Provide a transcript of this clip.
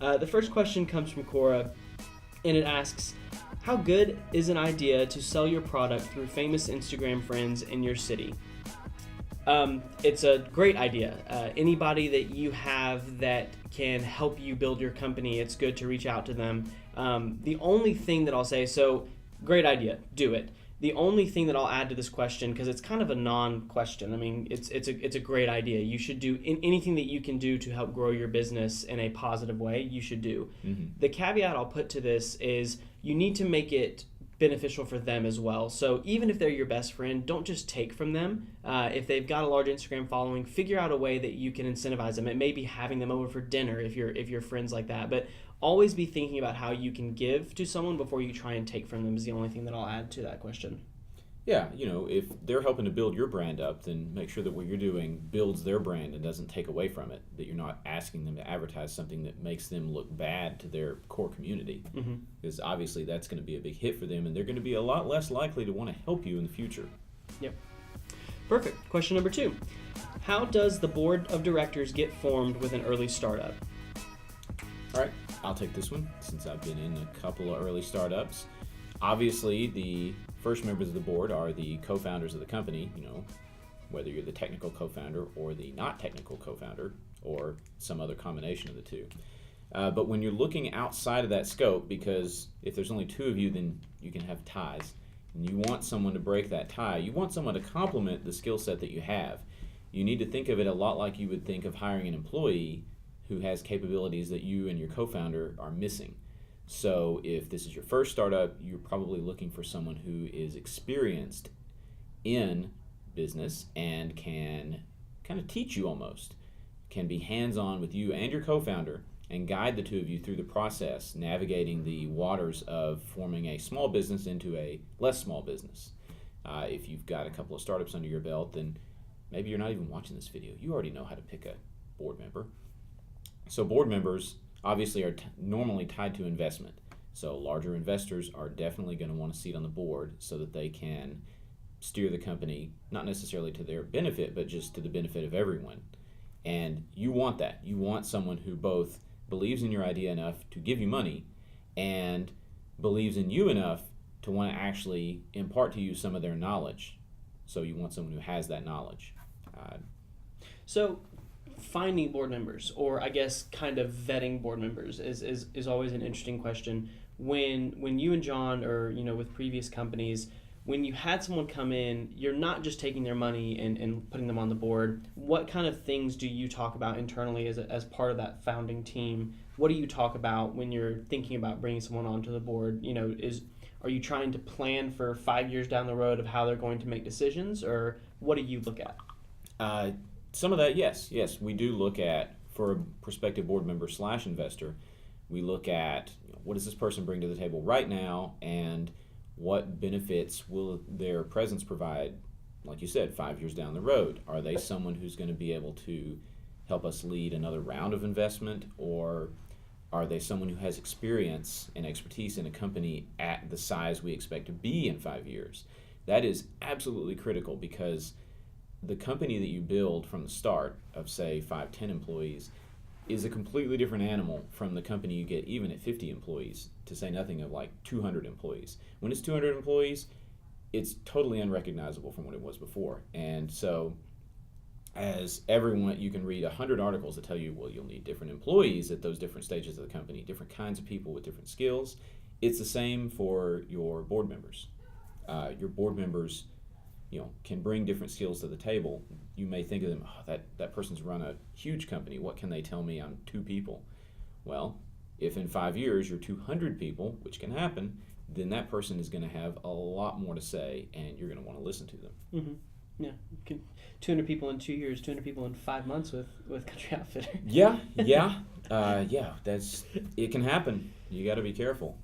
The first question comes from Cora, and it asks, how good is an idea to sell your product through famous Instagram friends in your city? It's a great idea. Anybody that you have that can help you build your company, it's good to reach out to them. The only thing that I'll say, so great idea, do it. The only thing that I'll add to this question, because it's kind of a non-question, I mean, it's a great idea. You should do anything that you can do to help grow your business in a positive way, you should do. Mm-hmm. The caveat I'll put to this is you need to make it beneficial for them as well. So even if they're your best friend, don't just take from them. If they've got a large Instagram following, figure out a way that you can incentivize them. It may be having them over for dinner if you're friends like that, but always be thinking about how you can give to someone before you try and take from them is the only thing that I'll add to that question. Yeah, if they're helping to build your brand up, then make sure that what you're doing builds their brand and doesn't take away from it, that you're not asking them to advertise something that makes them look bad to their core community. Mm-hmm. Because obviously that's going to be a big hit for them, and they're going to be a lot less likely to want to help you in the future. Yep. Perfect. Question number 2. How does the board of directors get formed with an early startup? All right, I'll take this one since I've been in a couple of early startups. Obviously, the first members of the board are the co-founders of the company, whether you're the technical co-founder or the not technical co-founder or some other combination of the two. But when you're looking outside of that scope, because if there's only 2 of you, then you can have ties. And you want someone to break that tie. You want someone to complement the skill set that you have. You need to think of it a lot like you would think of hiring an employee who has capabilities that you and your co-founder are missing. So if this is your first startup, you're probably looking for someone who is experienced in business and can kind of teach you almost, can be hands-on with you and your co-founder and guide the 2 of you through the process, navigating the waters of forming a small business into a less small business. If you've got a couple of startups under your belt, then maybe you're not even watching this video. You already know how to pick a board member. So board members obviously are normally tied to investment. So larger investors are definitely going to want a seat on the board so that they can steer the company, not necessarily to their benefit, but just to the benefit of everyone. And you want that. You want someone who both believes in your idea enough to give you money and believes in you enough to want to actually impart to you some of their knowledge. So you want someone who has that knowledge. So finding board members, or I guess kind of vetting board members, is always an interesting question. When you and John, or with previous companies, when you had someone come in, you're not just taking their money and putting them on the board. What kind of things do you talk about internally as part of that founding team? What do you talk about when you're thinking about bringing someone onto the board? Are you trying to plan for 5 years down the road of how they're going to make decisions, or what do you look at? Some of that, yes. We do look at, for a prospective board member / investor, we look at what does this person bring to the table right now, and what benefits will their presence provide, like you said, 5 years down the road. Are they someone who's going to be able to help us lead another round of investment, or are they someone who has experience and expertise in a company at the size we expect to be in 5 years? That is absolutely critical, because the company that you build from the start of, say, 5-10 employees is a completely different animal from the company you get even at 50 employees, to say nothing of like 200 employees. When it's 200 employees, it's totally unrecognizable from what it was before. And so as everyone, you can read 100 articles that tell you, well, you'll need different employees at those different stages of the company, different kinds of people with different skills. It's the same for your board members. Your board members can bring different skills to the table. You may think of them, that person's run a huge company. What can they tell me? I'm 2 people. Well, if in 5 years you're 200 people, which can happen, then that person is going to have a lot more to say, and you're going to want to listen to them. Mm-hmm. Yeah, 200 people in 2 years, 200 people in 5 months with Country Outfitter. Yeah, it can happen. You got to be careful.